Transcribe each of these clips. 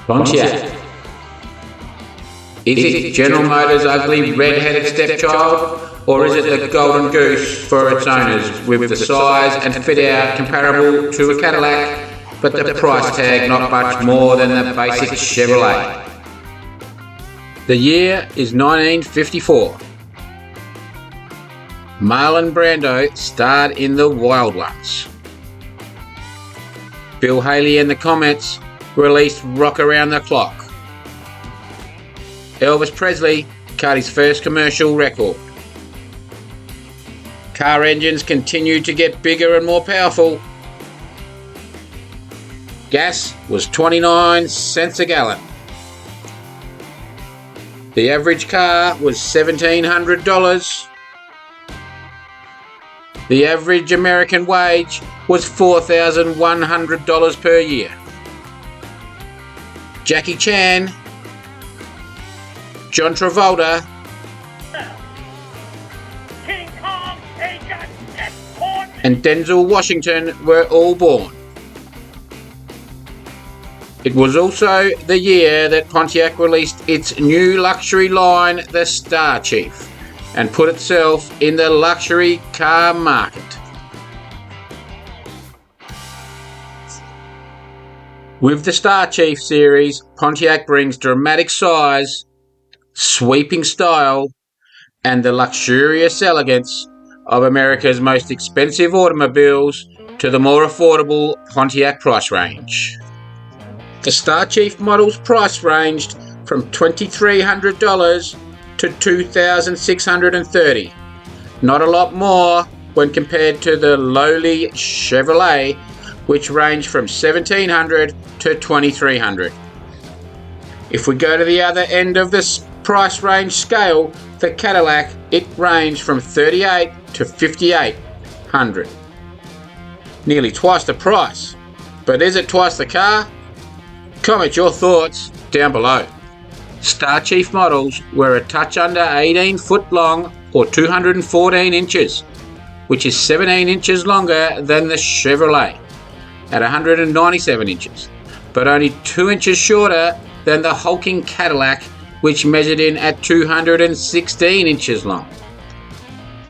Pontiac. Is it General Motors' ugly red-headed stepchild, or is it the golden goose for its owners, with the size and fit-out comparable to a Cadillac, but the price tag not much more than the basic Chevrolet? The year is 1954. Marlon Brando starred in The Wild Ones. Bill Haley and the Comets released Rock Around the Clock. Elvis Presley cut his first commercial record. Car engines continued to get bigger and more powerful. Gas was 29 cents a gallon. The average car was $1,700. The average American wage was $4,100 per year. Jackie Chan, John Travolta, and Denzel Washington were all born. It was also the year that Pontiac released its new luxury line, the Star Chief, and put itself in the luxury car market. With the Star Chief series, Pontiac brings dramatic size, sweeping style, and the luxurious elegance of America's most expensive automobiles to the more affordable Pontiac price range. The Star Chief model's price ranged from $2,300 to $2,630. Not a lot more when compared to the lowly Chevrolet, which ranged from $1,700 to $2,300. If we go to the other end of this price range scale, the Cadillac, it ranged from $3,800 to $5,800. Nearly twice the price. But is it twice the car? Comment your thoughts down below. Star Chief models were a touch under 18 foot long or 214 inches, which is 17 inches longer than the Chevrolet at 197 inches, but only 2 inches shorter than the hulking Cadillac, which measured in at 216 inches long.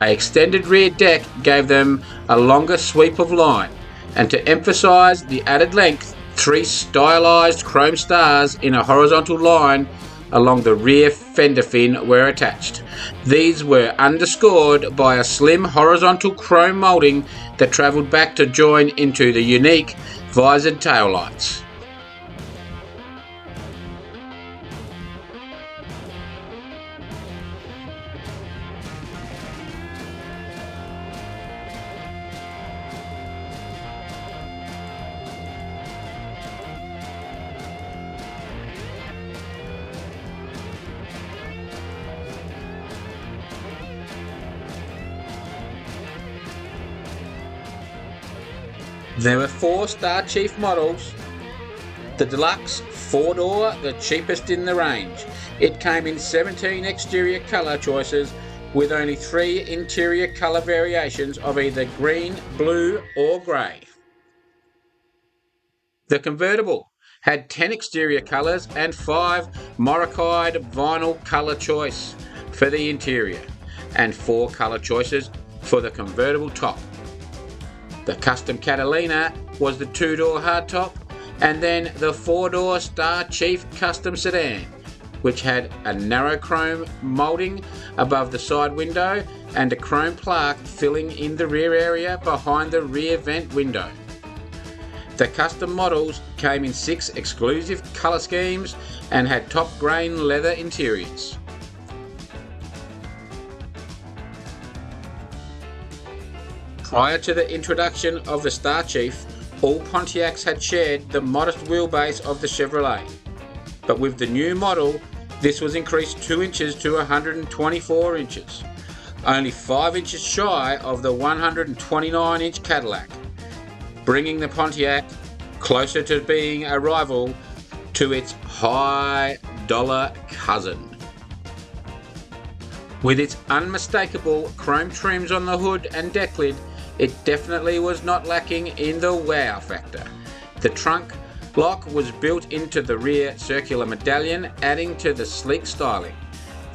An extended rear deck gave them a longer sweep of line, and to emphasize the added length, 3 stylized chrome stars in a horizontal line along the rear fender fin were attached. These were underscored by a slim horizontal chrome moulding that travelled back to join into the unique visored taillights. There were 4 Star Chief models. The Deluxe 4-door, the cheapest in the range. It came in 17 exterior colour choices with only 3 interior colour variations of either green, blue or grey. The Convertible had 10 exterior colours and 5 Moroccoed vinyl colour choice for the interior and 4 colour choices for the convertible top. The Custom Catalina was the 2-door hardtop, and then the 4-door Star Chief Custom Sedan, which had a narrow chrome moulding above the side window and a chrome plaque filling in the rear area behind the rear vent window. The custom models came in 6 exclusive colour schemes and had top grain leather interiors. Prior to the introduction of the Star Chief, all Pontiacs had shared the modest wheelbase of the Chevrolet. But with the new model, this was increased 2 inches to 124 inches, only 5 inches shy of the 129-inch Cadillac, bringing the Pontiac closer to being a rival to its high-dollar cousin. With its unmistakable chrome trims on the hood and deck lid, it definitely was not lacking in the wow factor. The trunk Lock was built into the rear circular medallion, adding to the sleek styling.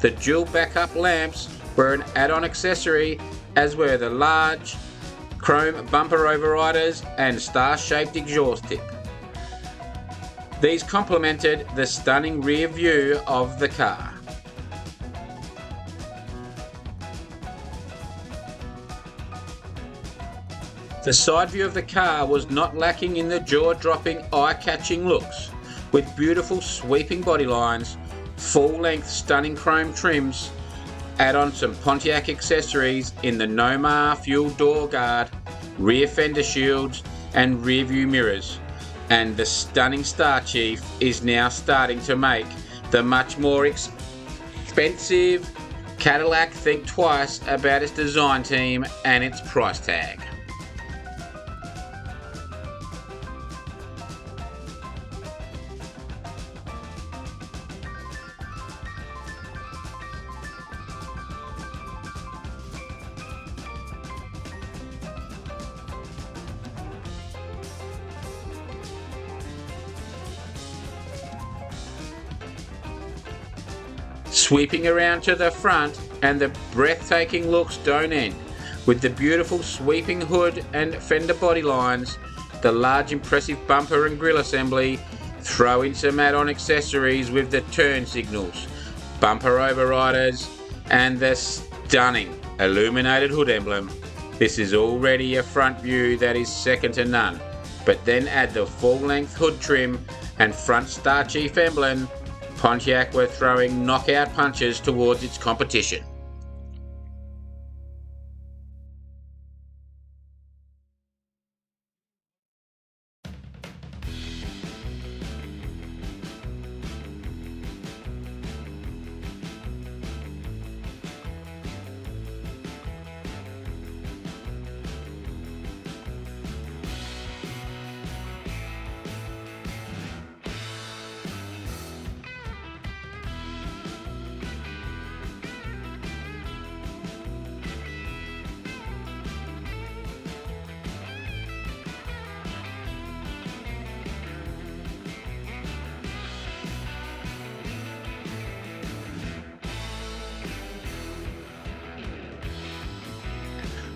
The dual backup lamps were an add-on accessory, as were the large chrome bumper overriders and star-shaped exhaust tip. These complemented the stunning rear view of the car. The side view of the car was not lacking in the jaw-dropping, eye-catching looks, with beautiful sweeping body lines, full-length stunning chrome trims, add on some Pontiac accessories in the Nomar fuel door guard, rear fender shields and rear view mirrors, and the stunning Star Chief is now starting to make the much more expensive Cadillac think twice about its design team and its price tag. Sweeping around to the front, and the breathtaking looks don't end, with the beautiful sweeping hood and fender body lines, the large impressive bumper and grille assembly. Throw in some add-on accessories with the turn signals, bumper overriders and the stunning illuminated hood emblem. This is already a front view that is second to none, but then add the full-length hood trim and front Star Chief emblem. Pontiac were throwing knockout punches towards its competition.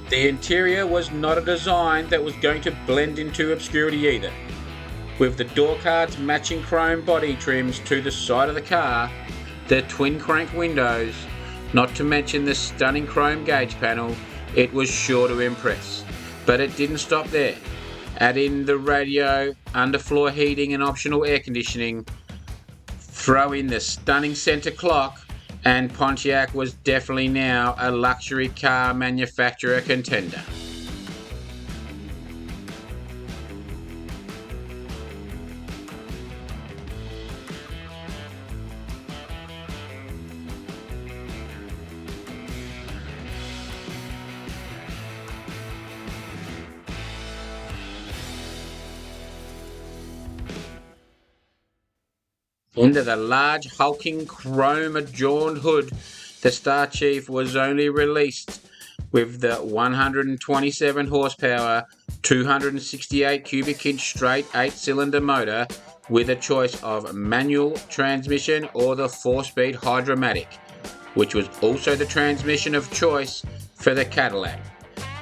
The interior was not a design that was going to blend into obscurity either. With the door cards matching chrome body trims to the side of the car, the twin crank windows, not to mention the stunning chrome gauge panel, it was sure to impress. But it didn't stop there. Add in the radio, underfloor heating and optional air conditioning, throw in the stunning center clock, and Pontiac was definitely now a luxury car manufacturer contender. Under the large hulking chrome adorned hood, the Star Chief was only released with the 127 horsepower, 268 cubic inch straight 8-cylinder motor with a choice of manual transmission or the 4-speed Hydromatic, which was also the transmission of choice for the Cadillac.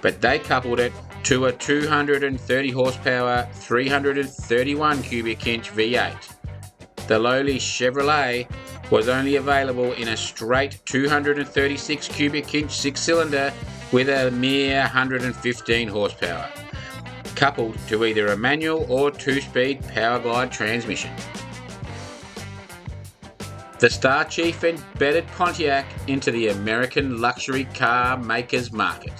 But they coupled it to a 230 horsepower, 331 cubic inch V8. The lowly Chevrolet was only available in a straight 236 cubic inch 6-cylinder with a mere 115 horsepower, coupled to either a manual or 2-speed Powerglide transmission. The Star Chief embedded Pontiac into the American luxury car makers market,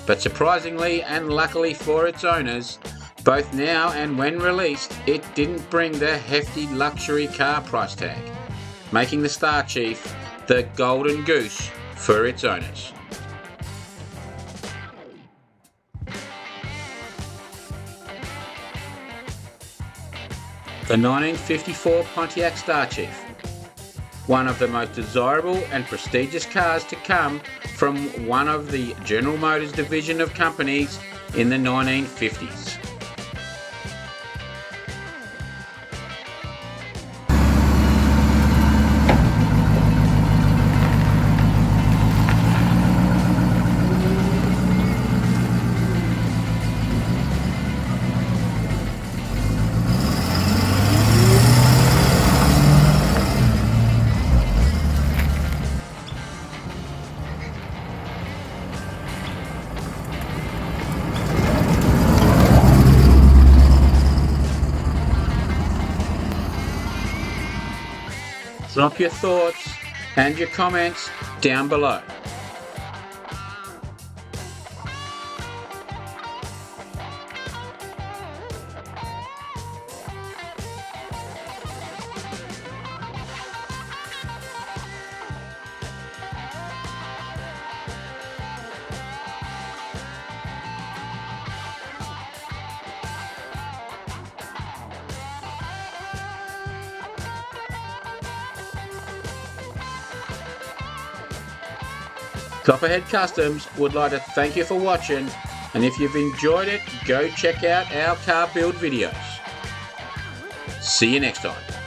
but surprisingly and luckily for its owners, both now and when released, it didn't bring the hefty luxury car price tag, making the Star Chief the golden goose for its owners. The 1954 Pontiac Star Chief, one of the most desirable and prestigious cars to come from one of the General Motors division of companies in the 1950s. Drop your thoughts and your comments down below. Copperhead Kustoms would like to thank you for watching, and if you've enjoyed it, go check out our car build videos. See you next time.